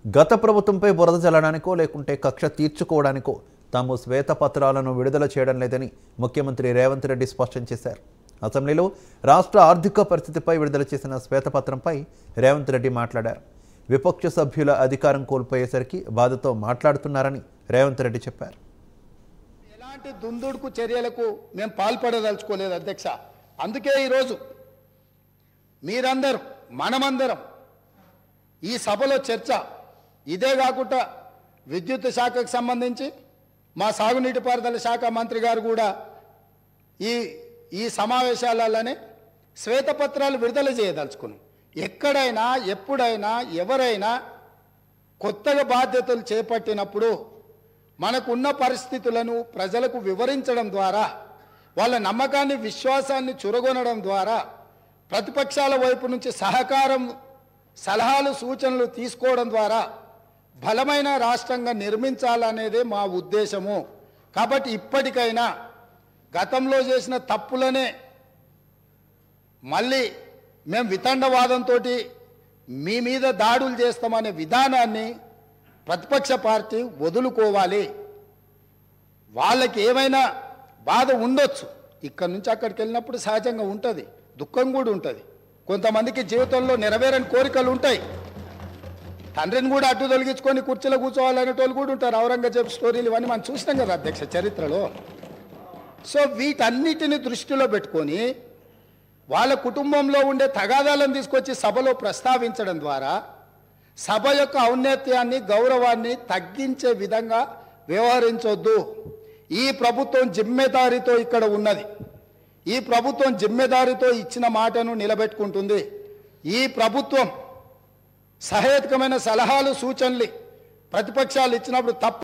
గత ప్రభుత్వంపై బురద చల్లడానికో లేకుంటే కక్ష తీర్చుకోవడానికో తాము శ్వేతపత్రాలను విడుదల చేయడం లేదని ముఖ్యమంత్రి రేవంత్ రెడ్డి స్పష్టం చేశారు. అసెంబ్లీలో రాష్ట్ర ఆర్థిక పరిస్థితిపై విడుదల చేసిన శ్వేతపత్రంపై రేవంత్ రెడ్డి మాట్లాడారు. విపక్ష సభ్యుల అధికారం కోల్పోయేసరికి బాధతో మాట్లాడుతున్నారని రేవంత్ రెడ్డి చెప్పారు. ఎలాంటి దుందుడుకు చర్యలకు మేము పాల్పడదలుచుకోలేదు అధ్యక్ష. అందుకే ఈరోజు మీరందరూ మనమందరం ఈ సభలో చర్చ ఇదే కాకుండా విద్యుత్ శాఖకు సంబంధించి మా సాగునీటి పారుదల శాఖ మంత్రి గారు కూడా ఈ సమావేశాలలోనే శ్వేతపత్రాలు విడుదల చేయదలుచుకున్నాం. ఎక్కడైనా ఎప్పుడైనా ఎవరైనా కొత్తగా బాధ్యతలు చేపట్టినప్పుడు మనకున్న పరిస్థితులను ప్రజలకు వివరించడం ద్వారా వాళ్ళ నమ్మకాన్ని విశ్వాసాన్ని చురగొనడం ద్వారా ప్రతిపక్షాల వైపు నుంచి సహకారం సలహాలు సూచనలు తీసుకోవడం ద్వారా బలమైన రాష్ట్రంగా నిర్మించాలనేదే మా ఉద్దేశము. కాబట్టి ఇప్పటికైనా గతంలో చేసిన తప్పులనే మళ్ళీ మేము వితండవాదంతో మీ మీద దాడులు చేస్తామనే విధానాన్ని ప్రతిపక్ష పార్టీ వదులుకోవాలి. వాళ్ళకి ఏమైనా బాధ ఉండొచ్చు, ఇక్కడి నుంచి అక్కడికి వెళ్ళినప్పుడు సహజంగా ఉంటుంది, దుఃఖం కూడా ఉంటుంది. కొంతమందికి జీవితంలో నెరవేరని కోరికలు ఉంటాయి. తండ్రిని కూడా అడ్డు తొలగించుకొని కుర్చీలో కూర్చోవాలనేటోళ్ళు కూడా ఉంటారు. ఔరంగజేబ్ స్టోరీలు ఇవన్నీ మనం చూసినాం కదా అధ్యక్ష చరిత్రలో. సో వీటన్నిటిని దృష్టిలో పెట్టుకొని వాళ్ళ కుటుంబంలో ఉండే తగాదాలను తీసుకొచ్చి సభలో ప్రస్తావించడం ద్వారా సభ యొక్క ఔన్నత్యాన్ని గౌరవాన్ని తగ్గించే విధంగా వ్యవహరించొద్దు. ఈ ప్రభుత్వం జిమ్మెదారితో ఇక్కడ ఉన్నది. ఈ ప్రభుత్వం జిమ్మెదారితో ఇచ్చిన మాటను నిలబెట్టుకుంటుంది. ఈ ప్రభుత్వం సహేతుకమైన సలహాలు సూచనలు ప్రతిపక్షాలు ఇచ్చినప్పుడు తప్ప